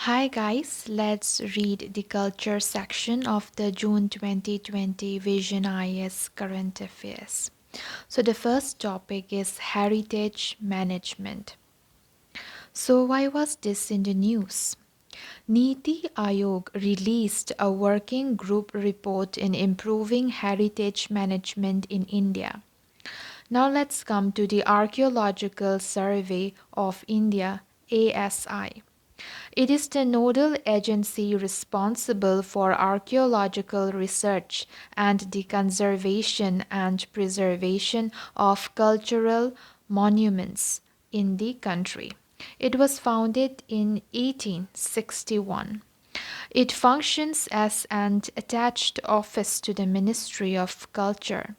Hi guys, let's read the culture section of the June 2020 Vision IAS Current Affairs. So the first topic is heritage management. So why was this in the news? Niti Aayog released a working group report in improving heritage management in India. Now let's come to the Archaeological Survey of India, ASI. It is the nodal agency responsible for archaeological research and the conservation and preservation of cultural monuments in the country. It was founded in 1861. It functions as an attached office to the Ministry of Culture.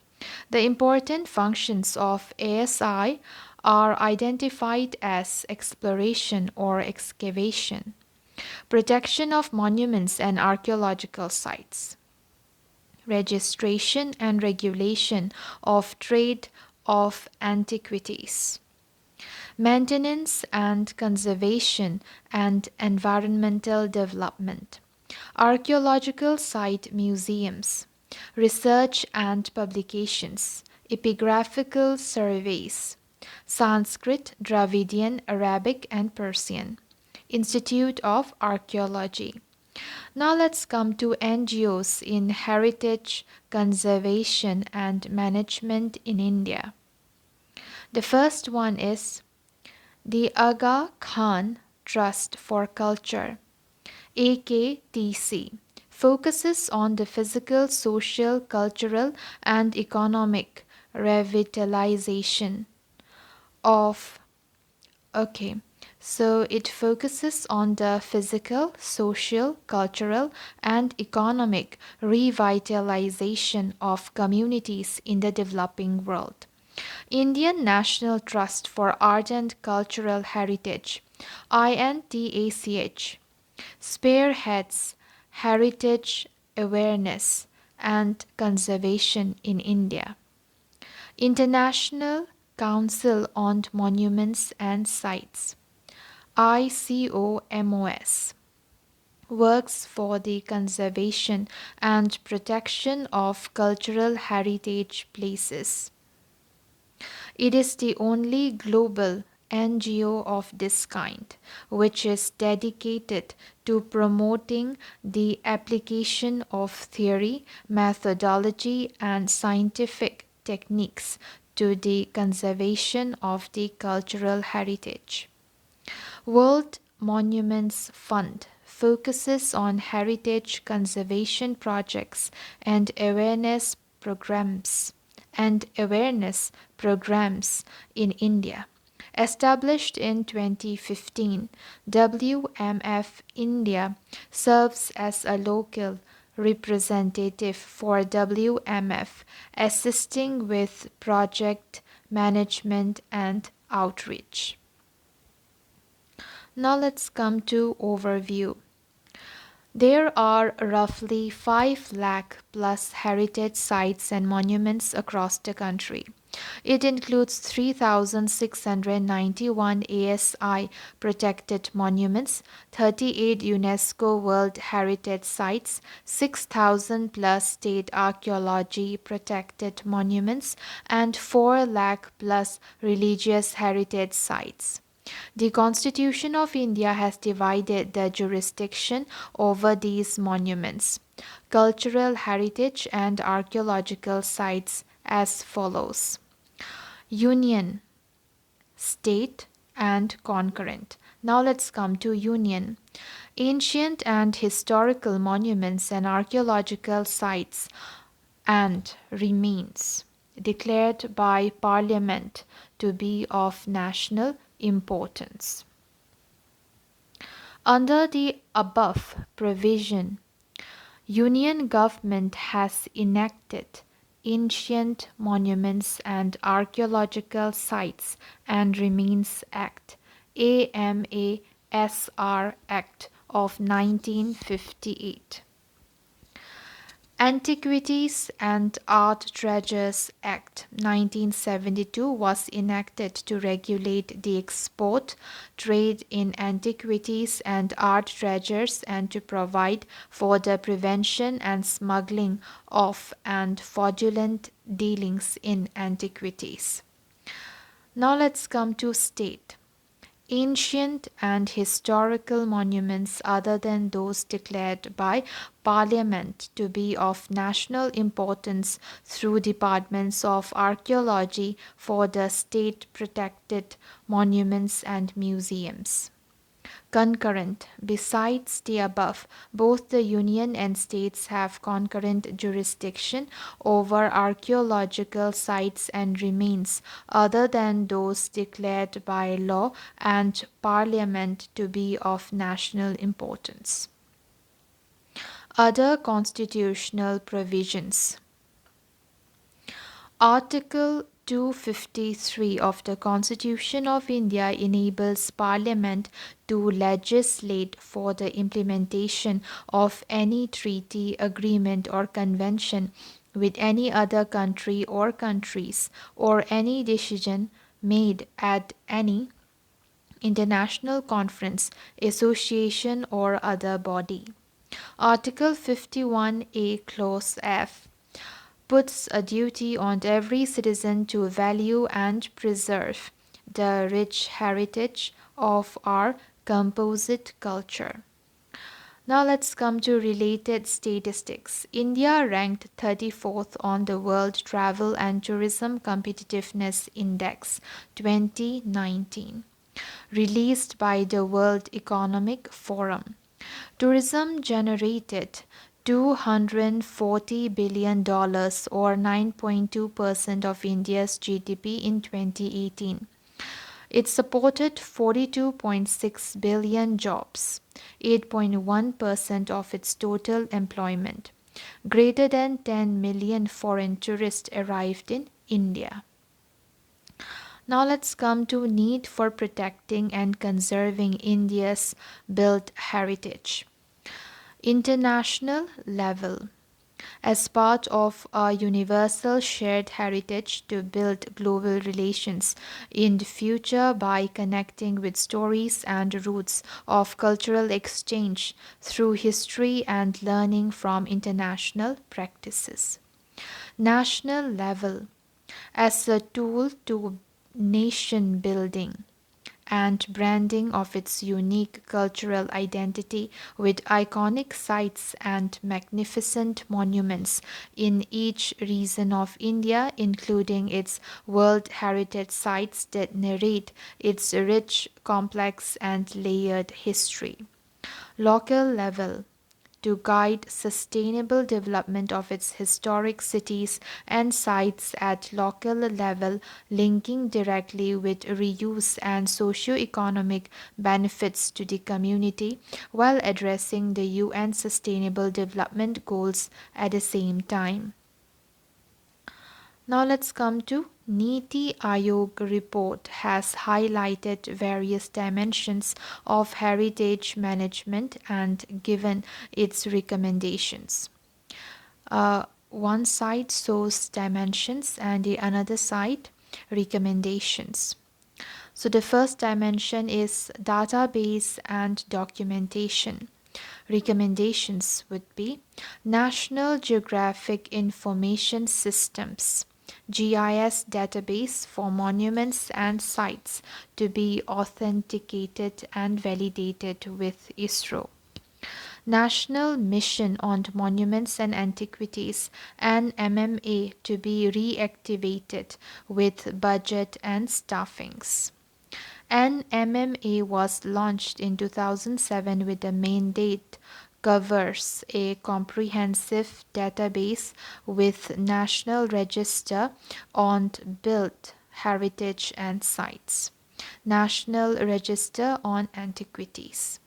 The important functions of ASI are identified as exploration or excavation, protection of monuments and archaeological sites, registration and regulation of trade of antiquities, maintenance and conservation and environmental development, archaeological site museums, research and publications, epigraphical surveys, Sanskrit, Dravidian, Arabic, and Persian, Institute of Archaeology. Now let's come to NGOs in heritage conservation and management in India. The first one is the Aga Khan Trust for Culture, AKTC, focuses on the physical, social, cultural, and economic revitalization of. Okay, so it focuses on the physical, social, cultural, and economic revitalization of communities in the developing world. Indian National Trust for Art and Cultural Heritage, INTACH, spearheads heritage awareness and conservation in India. International Council on Monuments and Sites, ICOMOS, works for the conservation and protection of cultural heritage places. It is the only global NGO of this kind which is dedicated to promoting the application of theory, methodology, and scientific techniques to the conservation of the cultural heritage. World Monuments Fund focuses on heritage conservation projects and awareness programs in India. Established in 2015, WMF India serves as a local representative for WMF, assisting with project management and outreach. Now let's come to overview. There are roughly 5 lakh plus heritage sites and monuments across the country. It includes 3,691 ASI protected monuments, 38 UNESCO World Heritage Sites, 6,000 plus state archaeology protected monuments, and 4 lakh plus religious heritage sites. The Constitution of India has divided the jurisdiction over these monuments, cultural heritage, and archaeological sites as follows: Union, State, and Concurrent. Now let's come to Union. Ancient and historical monuments and archaeological sites and remains declared by Parliament to be of national importance. Under the above provision, Union government has enacted Ancient Monuments and Archaeological Sites and Remains Act, AMASR Act of 1958. Antiquities and Art Treasures Act 1972 was enacted to regulate the export, trade in antiquities and art treasures and to provide for the prevention and smuggling of and fraudulent dealings in antiquities. Now let's come to state. Ancient and historical monuments other than those declared by Parliament to be of national importance through departments of archaeology for the state protected monuments and museums. Concurrent. Besides the above, both the Union and states have concurrent jurisdiction over archaeological sites and remains other than those declared by law and Parliament to be of national importance. Other constitutional provisions. Article 253 of the Constitution of India enables Parliament to legislate for the implementation of any treaty, agreement, or convention with any other country or countries, or any decision made at any international conference, association, or other body. Article 51A, Clause F puts a duty on every citizen to value and preserve the rich heritage of our composite culture. Now let's come to related statistics. India ranked 34th on the World Travel and Tourism Competitiveness Index 2019, released by the World Economic Forum. Tourism generated $240 billion or 9.2% of India's GDP in 2018. It supported 42.6 billion jobs, 8.1% of its total employment. Greater than 10 million foreign tourists arrived in India. Now let's come to need for protecting and conserving India's built heritage. International level. As part of a universal shared heritage to build global relations in the future by connecting with stories and roots of cultural exchange through history and learning from international practices. National level. As a tool to nation building and branding of its unique cultural identity with iconic sites and magnificent monuments in each region of India, including its World Heritage sites that narrate its rich, complex, and layered history. Local level to guide sustainable development of its historic cities and sites at local level, linking directly with reuse and socio-economic benefits to the community while addressing the UN Sustainable Development Goals at the same time. Now let's come to Niti Aayog report has highlighted various dimensions of heritage management and given its recommendations. One side shows dimensions and the another side recommendations. So the first dimension is database and documentation. Recommendations would be National Geographic Information Systems GIS database for monuments and sites to be authenticated and validated with ISRO. National Mission on Monuments and Antiquities NMMA to be reactivated with budget and staffings. NMMA was launched in 2007 with the mandate covers a comprehensive database with National Register on built heritage and sites, National Register on Antiquities.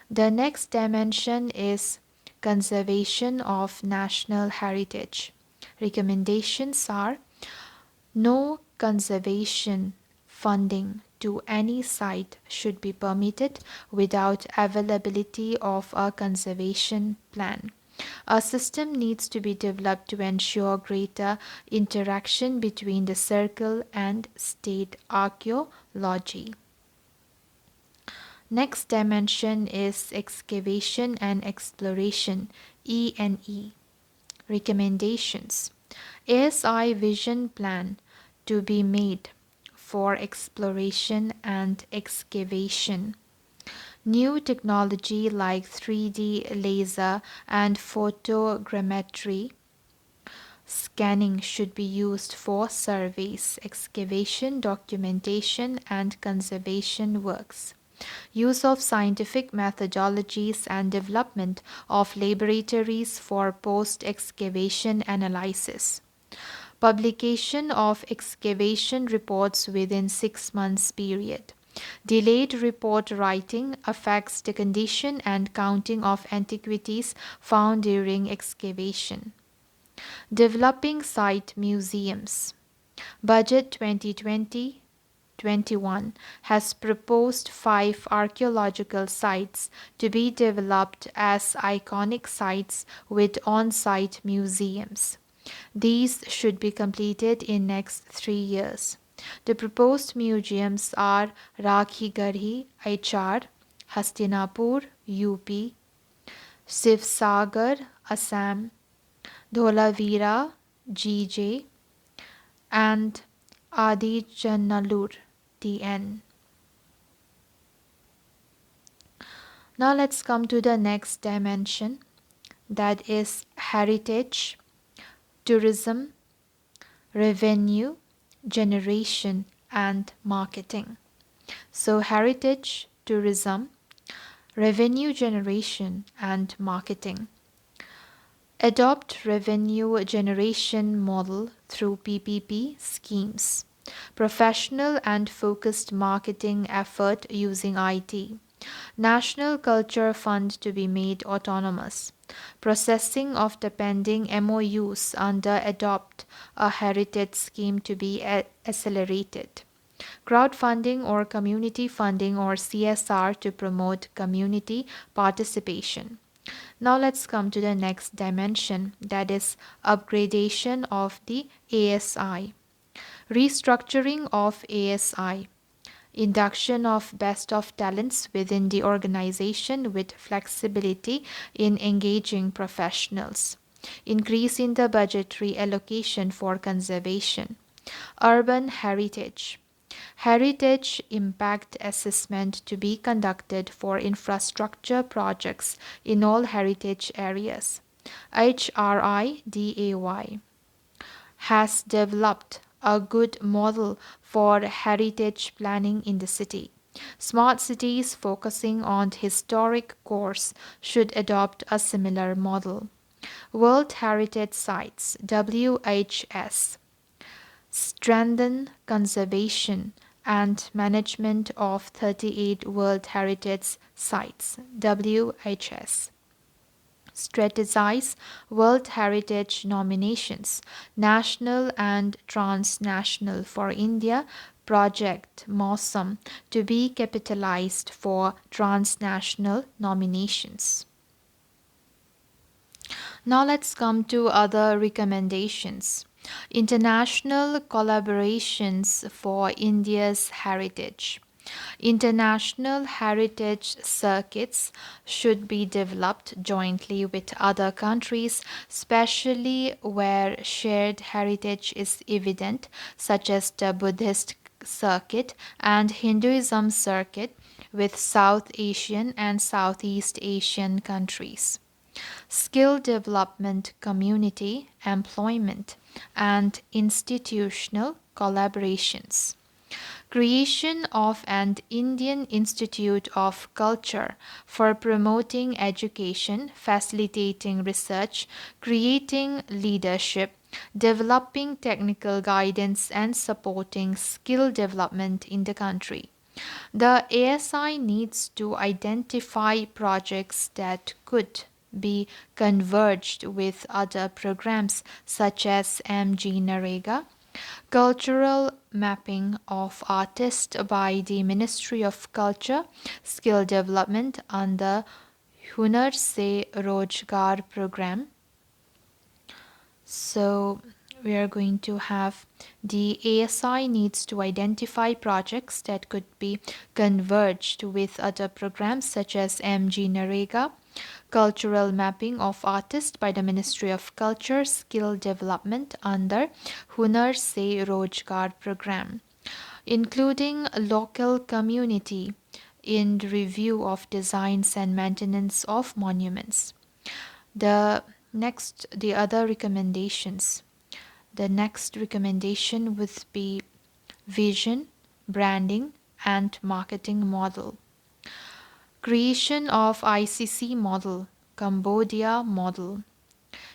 The next dimension is conservation of national heritage. Recommendations are no conservation funding to any site should be permitted without availability of a conservation plan. A system needs to be developed to ensure greater interaction between the circle and state archaeology. Next dimension is excavation and exploration, E&E. Recommendations. ASI vision plan to be made for exploration and excavation. New technology like 3D laser and photogrammetry scanning should be used for surveys, excavation, documentation, and conservation works. Use of scientific methodologies and development of laboratories for post-excavation analysis. Publication of excavation reports within 6 months period. Delayed report writing affects the condition and counting of antiquities found during excavation. Developing site museums. Budget 2020-21 has proposed 5 archaeological sites to be developed as iconic sites with on-site museums. These should be completed in next 3 years. The proposed museums are Rakhigarhi, HR, Hastinapur, UP, Sivsagar, Assam, Dholavira, GJ, and Adichanallur, TN. Now let's come to the next dimension, that is heritage, tourism, revenue generation, and marketing. So heritage, tourism, revenue generation, and marketing. Adopt revenue generation model through PPP schemes. Professional and focused marketing effort using IT. National Culture Fund to be made autonomous. Processing of the pending MOUs under Adopt a Heritage scheme to be accelerated. Crowdfunding or community funding or CSR to promote community participation. Now let's come to the next dimension, that is upgradation of the ASI. Restructuring of ASI. Induction of best of talents within the organization with flexibility in engaging professionals. Increase in the budgetary allocation for conservation. Urban heritage. Heritage impact assessment to be conducted for infrastructure projects in all heritage areas. HRIDAY has developed a good model for heritage planning in the city. Smart cities focusing on historic cores should adopt a similar model. World Heritage Sites WHS strengthen conservation and management of 38 World Heritage Sites WHS. Strategize World Heritage nominations, national and transnational for India. Project Mosam to be capitalized for transnational nominations. Now let's come to other recommendations. International collaborations for India's heritage. International heritage circuits should be developed jointly with other countries, especially where shared heritage is evident, such as the Buddhist circuit and Hinduism circuit with South Asian and Southeast Asian countries. Skill development, community, employment, and institutional collaborations. Creation of an Indian Institute of Culture for promoting education, facilitating research, creating leadership, developing technical guidance, and supporting skill development in the country. The ASI needs to identify projects that could be converged with other programs such as MG Narega, cultural mapping of artists by the Ministry of Culture, skill development under Hunar Se Rojgar program. So we are going to have the ASI needs to identify projects that could be converged with other programs such as MG Narega, cultural mapping of artists by the Ministry of Culture, skill development under Hunar Se Rojgar program, including local community in review of designs and maintenance of monuments. The the other recommendations. The next recommendation would be vision, branding, and marketing model. Creation of ICC model, Cambodia model,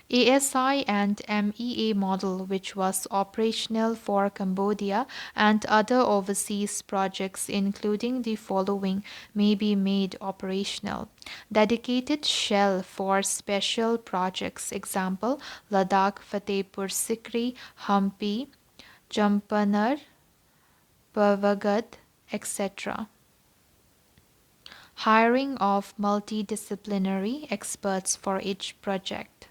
ASI and MEA model, which was operational for Cambodia and other overseas projects, including the following, may be made operational. Dedicated shell for special projects, example, Ladakh, Fatehpur Sikri, Hampi, Champaner, Pavagadh, etc. Hiring of multidisciplinary experts for each project.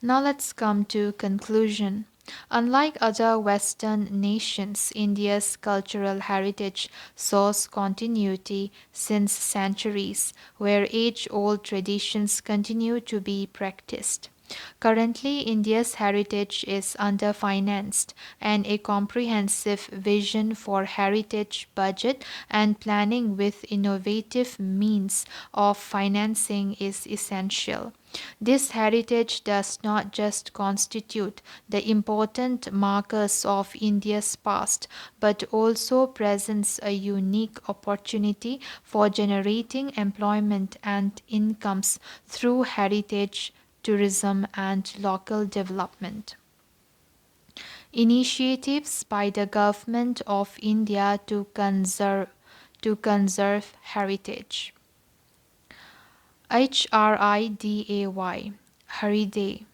Now let's come to conclusion. Unlike other Western nations, India's cultural heritage shows continuity since centuries, where age-old traditions continue to be practiced. Currently, India's heritage is underfinanced, and a comprehensive vision for heritage budget and planning with innovative means of financing is essential. This heritage does not just constitute the important markers of India's past, but also presents a unique opportunity for generating employment and incomes through heritage tourism and local development. Initiatives by the Government of India to conserve heritage. HRIDAY, Hariday,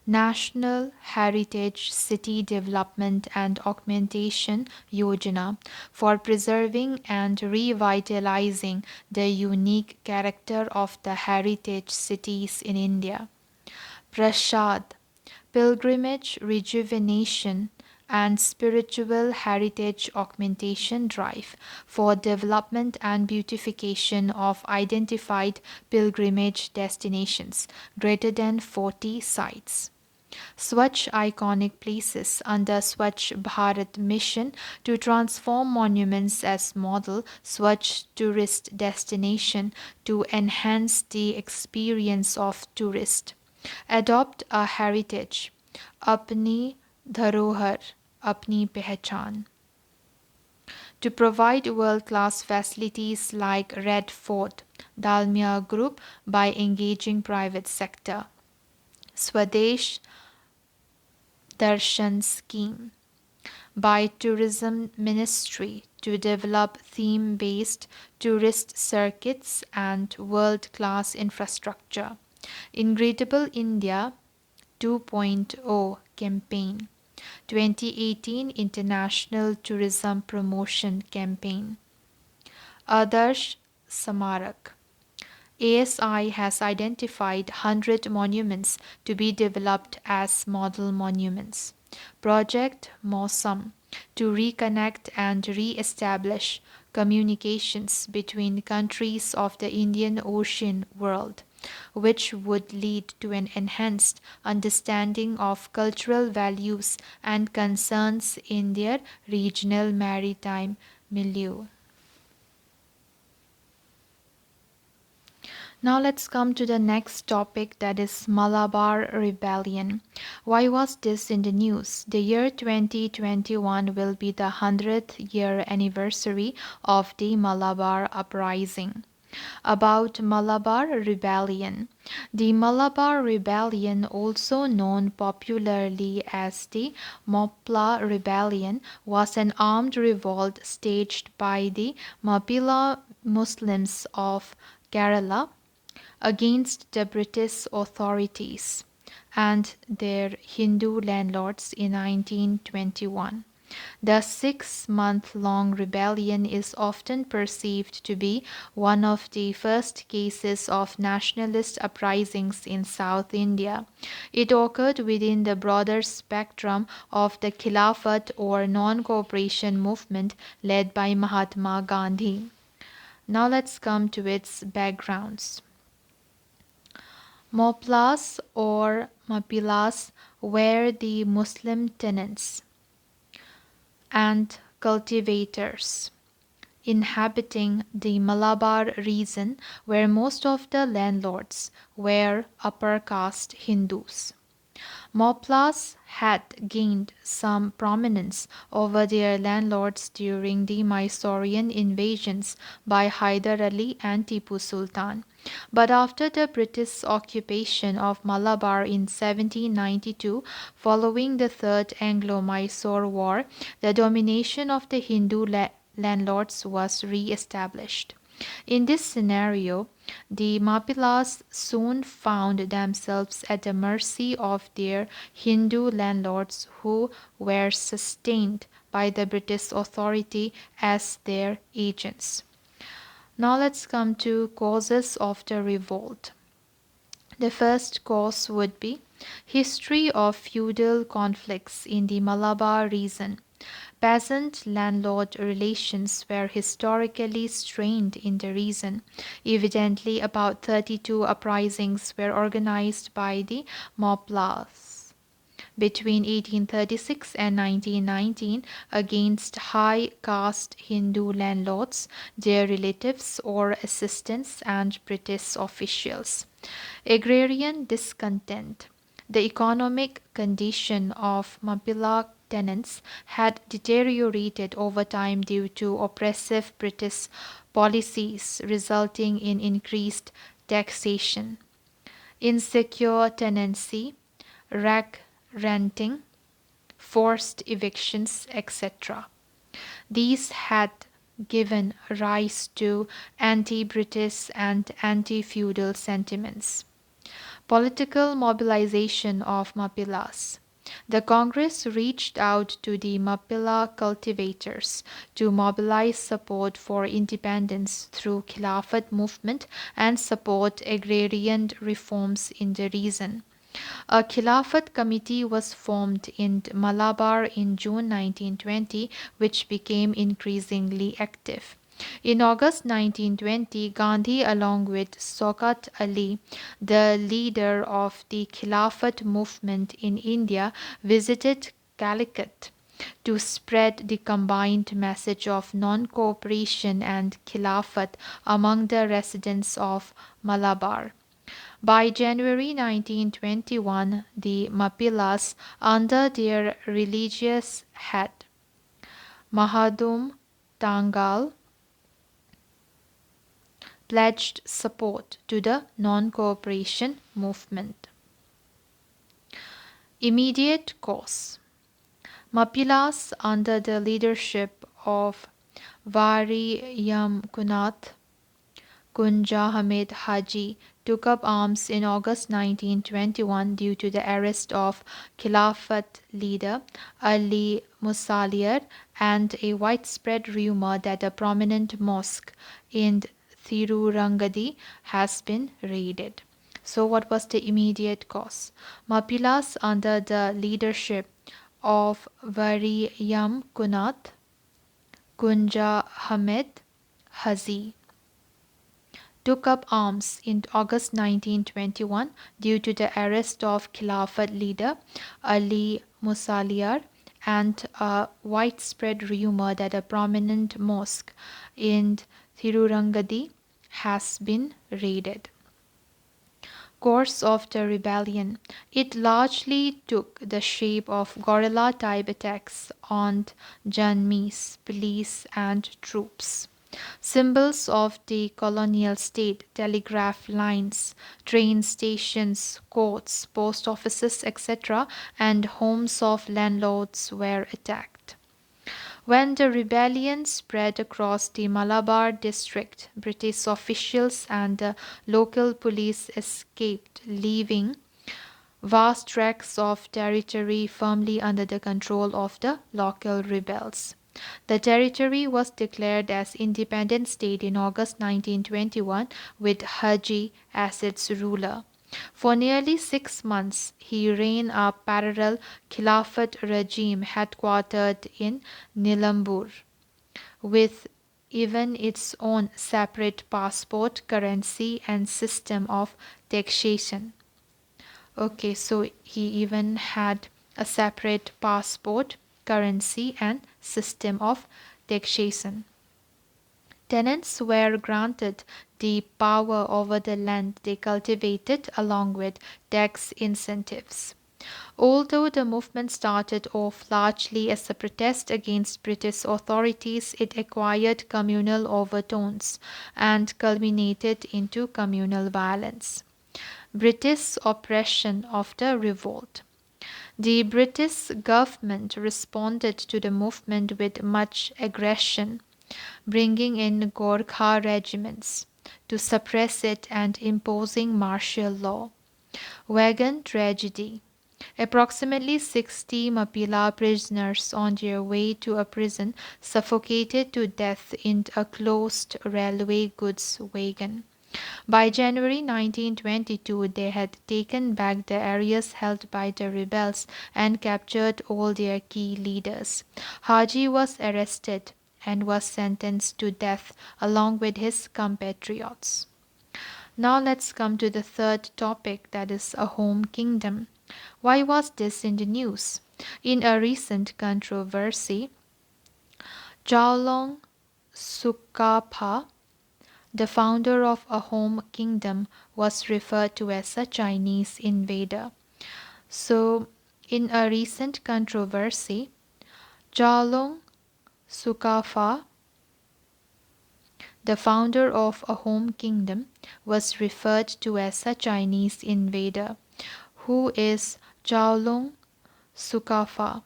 National Heritage City Development and Augmentation Yojana, for preserving and revitalizing the unique character of the heritage cities in India. Prasad, Pilgrimage Rejuvenation and Spiritual Heritage Augmentation Drive for development and beautification of identified pilgrimage destinations, greater than 40 sites. Swachh Iconic Places under Swachh Bharat Mission to transform monuments as model Swachh Tourist Destination to enhance the experience of tourists. Adopt a heritage, apni dharohar, apni pehchan. To provide world-class facilities like Red Fort, Dalmia Group by engaging private sector. Swadesh Darshan Scheme by Tourism Ministry to develop theme-based tourist circuits and world-class infrastructure. Incredible India 2.0 campaign, 2018 International Tourism Promotion Campaign. Adarsh Samarak. ASI has identified 100 monuments to be developed as model monuments. Project Mosam to reconnect and re-establish communications between countries of the Indian Ocean world, which would lead to an enhanced understanding of cultural values and concerns in their regional maritime milieu. Now let's come to the next topic, that is Malabar Rebellion. Why was this in the news? The year 2021 will be the 100th year anniversary of the Malabar Uprising. About Malabar Rebellion. The Malabar Rebellion, also known popularly as the Mopla Rebellion, was an armed revolt staged by the Mappila Muslims of Kerala against the British authorities and their Hindu landlords in 1921. The 6-month-long rebellion is often perceived to be one of the first cases of nationalist uprisings in South India. It occurred within the broader spectrum of the Khilafat or non-cooperation movement led by Mahatma Gandhi. Now let's come to its backgrounds. Moplas or Mapilas were the Muslim tenants and cultivators inhabiting the Malabar region where most of the landlords were upper caste Hindus. Moplas had gained some prominence over their landlords during the Mysorean invasions by Hyder Ali and Tipu Sultan. But after the British occupation of Malabar in 1792, following the Third Anglo-Mysore War, the domination of the Hindu landlords was re-established. In this scenario, the Mapilas soon found themselves at the mercy of their Hindu landlords who were sustained by the British authority as their agents. Now let's come to causes of the revolt. The first cause would be history of feudal conflicts in the Malabar region. Peasant-landlord relations were historically strained in the region. Evidently, about 32 uprisings were organized by the Moplas between 1836 and 1919 against high caste Hindu landlords, their relatives or assistants, and British officials. Agrarian discontent. The economic condition of Mapila tenants had deteriorated over time due to oppressive British policies, resulting in increased taxation, insecure tenancy, rack renting, forced evictions, etc. These had given rise to anti-British and anti-feudal sentiments. Political mobilization of Mapilas. The Congress reached out to the Mapila cultivators to mobilize support for independence through Khilafat movement and support agrarian reforms in the region. A Khilafat committee was formed in Malabar in June 1920, which became increasingly active. In August 1920, Gandhi, along with Shaukat Ali, the leader of the Khilafat movement in India, visited Calicut to spread the combined message of non-cooperation and Khilafat among the residents of Malabar. By January 1921, the Mapilas, under their religious head, Mahadum Tangal, pledged support to the non-cooperation movement. Immediate cause. Mapilas, under the leadership of Variyamkunath Kunja Hamid Haji, took up arms in August 1921 due to the arrest of Khilafat leader Ali Musaliar and a widespread rumor that a prominent mosque in Thirurangadi has been raided. So what was the immediate cause? Mapilas, under the leadership of Variyam Kunath Kunja Hamid Haji, took up arms in August 1921 due to the arrest of Khilafat leader Ali Musaliar and a widespread rumor that a prominent mosque in Thirurangadi has been raided. Course of the rebellion. It largely took the shape of guerrilla-type attacks on Janmis, police and troops. Symbols of the colonial state, telegraph lines, train stations, courts, post offices, etc., and homes of landlords were attacked. When the rebellion spread across the Malabar district, British officials and the local police escaped, leaving vast tracts of territory firmly under the control of the local rebels. The territory was declared as independent state in August 1921 with Haji as its ruler. For nearly 6 months, he ran a parallel Khilafat regime headquartered in Nilambur, with even its own separate passport, currency, and system of taxation. Okay, so he even had a separate passport, currency, and system of taxation. Tenants were granted the power over the land they cultivated along with tax incentives. Although the movement started off largely as a protest against British authorities, it acquired communal overtones and culminated into communal violence. British oppression of the revolt. The British government responded to the movement with much aggression, bringing in Gorkha regiments to suppress it and imposing martial law. Wagon Tragedy. Approximately 60 Mapila prisoners on their way to a prison suffocated to death in a closed railway goods wagon. By January 1922, they had taken back the areas held by the rebels and captured all their key leaders. Haji was arrested and was sentenced to death along with his compatriots. Now let's come to the third topic, that is a home kingdom. Why was this in the news? In a recent controversy, Jawlong Sukapa, the founder of a home kingdom, was referred to as a Chinese invader. So, in a recent controversy, Jawlong Sukafa, the founder of a home kingdom, was referred to as a Chinese invader. Who is Jawlong Sukafa?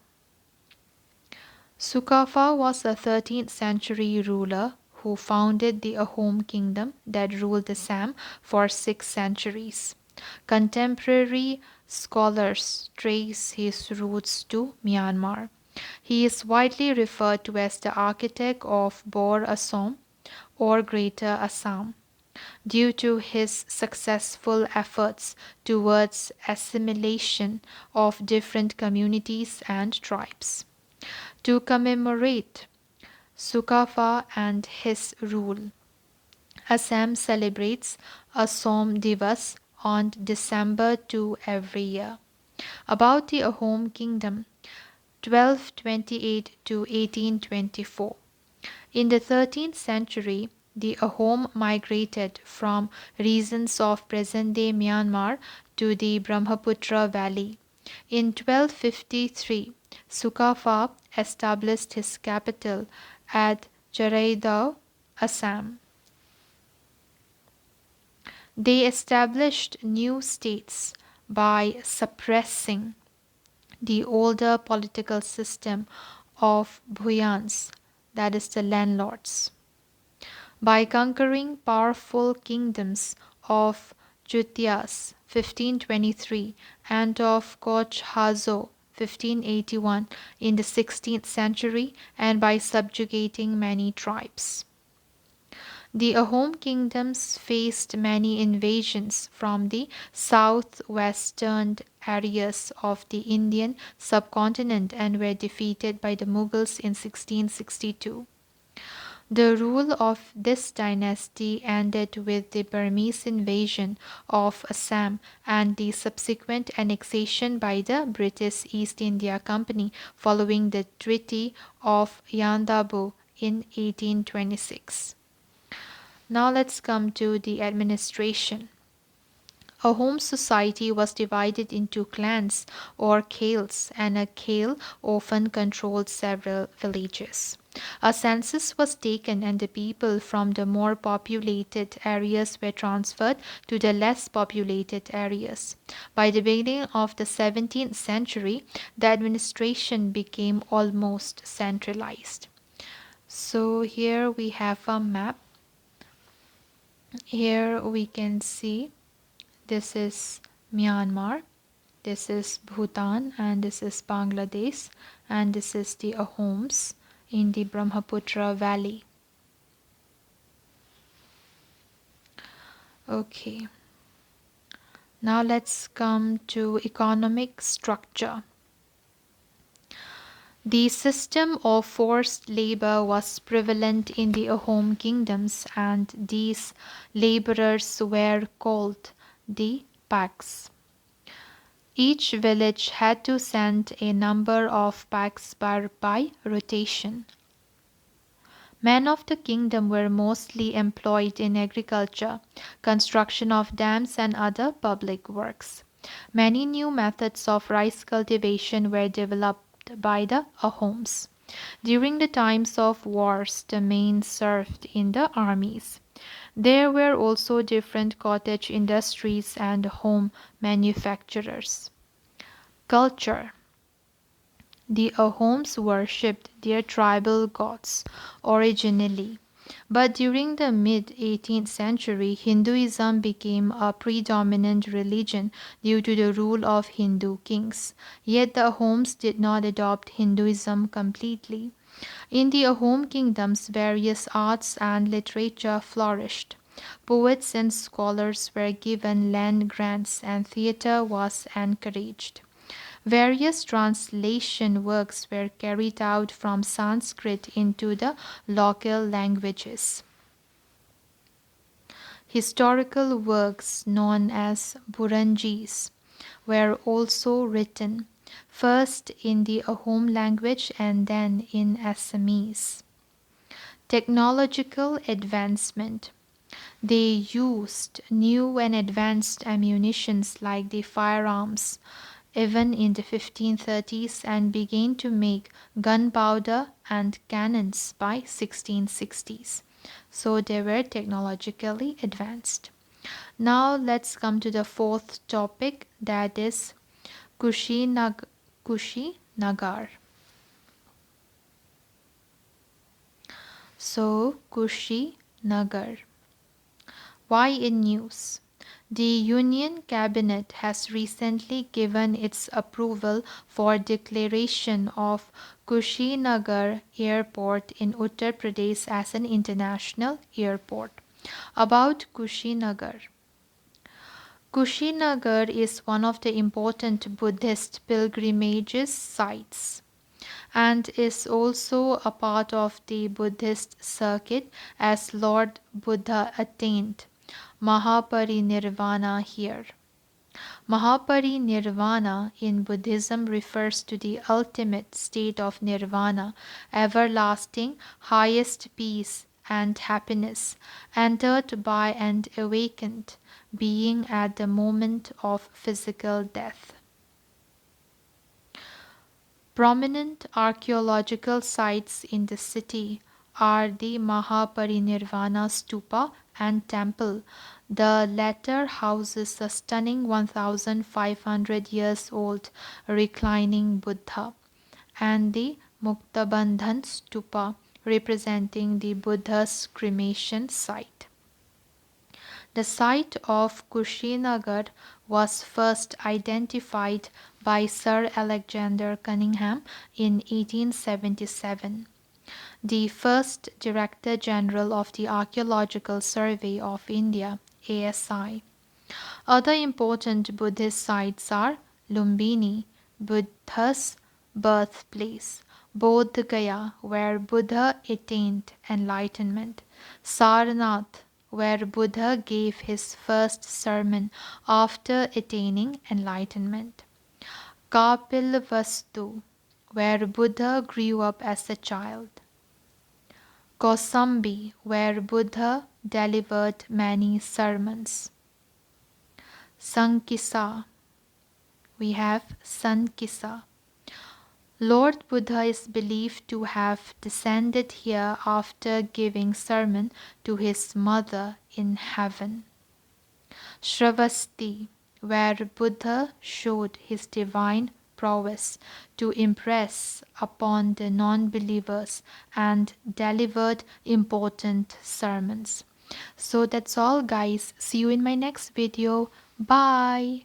Sukafa was a 13th century ruler who founded the Ahom kingdom that ruled Assam for 6 centuries. Contemporary scholars trace his roots to Myanmar. He is widely referred to as the architect of Bor Assam or Greater Assam due to his successful efforts towards assimilation of different communities and tribes. To commemorate Sukafa and his rule, Assam celebrates Assam Divas on December 2 every year. About the Ahom kingdom, 1228 to 1824. In the 13th century, the Ahom migrated from regions of present-day Myanmar to the Brahmaputra Valley. In 1253, Sukafa established his capital at Charaidao, Assam. They established new states by suppressing the older political system of Bhuyans, that is the landlords, by conquering powerful kingdoms of Jutias 1523 and of Koch Hazo 1581 in the 16th century, and by subjugating many tribes. The Ahom kingdoms faced many invasions from the southwestern areas of the Indian subcontinent and were defeated by the Mughals in 1662. The rule of this dynasty ended with the Burmese invasion of Assam and the subsequent annexation by the British East India Company following the Treaty of Yandabo in 1826. Now let's come to the administration. A home society was divided into clans or khels, and a khel often controlled several villages. A census was taken, and the people from the more populated areas were transferred to the less populated areas. By the beginning of the 17th century, the administration became almost centralized. So here we have a map. Here we can see this is Myanmar, This is Bhutan and this is Bangladesh and this is the Ahoms in the Brahmaputra Valley. Okay. Now let's come to economic structure. The system of forced labor was prevalent in the Ahom kingdoms, and these laborers were called the Paks. Each village had to send a number of Paks by rotation. Men of the kingdom were mostly employed in agriculture, construction of dams, and other public works. Many new methods of rice cultivation were developed by the Ahoms. During the times of wars, the men served in the armies. There were also different cottage industries and home manufacturers. Culture. The Ahoms worshipped their tribal gods originally, but during the mid 18th century, Hinduism became a predominant religion due to the rule of Hindu kings. Yet the Ahoms did not adopt Hinduism completely. In the Ahom kingdoms, various arts and literature flourished. Poets and scholars were given land grants, and theatre was encouraged. Various translation works were carried out from Sanskrit into the local languages. Historical works known as Buranjis were also written, first in the Ahom language and then in Assamese. Technological advancement. They used new and advanced ammunitions like the firearms even in the 1530s and began to make gunpowder and cannons by 1660s. So they were technologically advanced. Now let's come to the fourth topic, that is Kushinagar. So Kushinagar. Why in news? The Union Cabinet has recently given its approval for declaration of Kushinagar Airport in Uttar Pradesh as an international airport. About Kushinagar. Kushinagar is one of the important Buddhist pilgrimage sites and is also a part of the Buddhist circuit as Lord Buddha attained Mahaparinirvana here. Mahaparinirvana in Buddhism refers to the ultimate state of nirvana, everlasting, highest peace and happiness, entered by an awakened being at the moment of physical death. Prominent archaeological sites in the city are the Mahaparinirvana Stupa and temple. The latter houses a stunning 1500 years old reclining Buddha, and the Muktabandhan Stupa representing the Buddha's cremation site. The site of Kushinagar was first identified by Sir Alexander Cunningham in 1877, the first Director General of the Archaeological Survey of India (ASI). Other important Buddhist sites are Lumbini, Buddha's birthplace; Bodh Gaya, where Buddha attained enlightenment; Sarnath, where Buddha gave his first sermon after attaining enlightenment; Kapilavastu, where Buddha grew up as a child; Kosambi, where Buddha delivered many sermons; Sankisa, we have Sankisa. Lord Buddha is believed to have descended here after giving sermon to his mother in heaven. Shravasti, where Buddha showed his divine prowess to impress upon the non-believers and delivered important sermons. So that's all guys. See you in my next video. Bye.